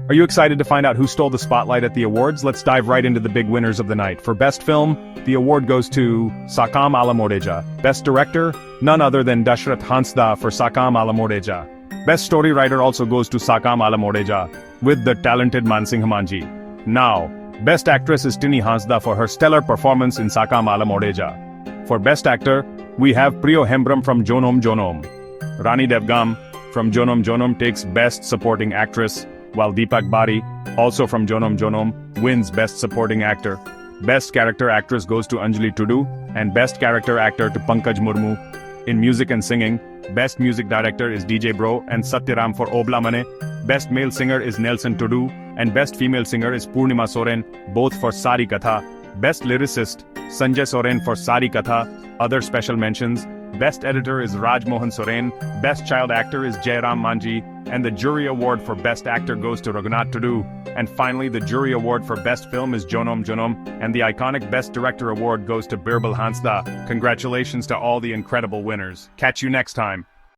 Are you excited to find out who stole the spotlight at the awards? Let's dive right into the big winners of the night. For Best Film, the award goes to Sakam Alamoreja. Best Director, none other than Dashrath Hansda for Sakam Alamoreja. Best Story Writer also goes to Sakam Alamoreja, with the talented Mansingh Manji. Now, Best Actress is Tini Hansda for her stellar performance in Sakam Alamoreja. For Best Actor, we have Priyo Hembram from Jonom Jonom. Rani Devgam from Jonom Jonom takes Best Supporting Actress, while Deepak Bari, also from Jonom Jonom, wins Best Supporting Actor. Best Character Actress goes to Anjali Tudu, and Best Character Actor to Pankaj Murmu. In Music and Singing, Best Music Director is DJ Bro and Satyaram for Obla Mane. Best Male Singer is Nelson Tudu, and Best Female Singer is Purnima Soren, both for Sari Katha. Best Lyricist, Sanjay Soren for Sari Katha. Other special mentions, Best Editor is Raj Mohan Soren, Best Child Actor is Jairam Manji, and the Jury Award for Best Actor goes to Raghunath Tudu. And finally, the Jury Award for Best Film is Jonom Jonom, and the iconic Best Director Award goes to Birbal Hansda. Congratulations to all the incredible winners. Catch you next time.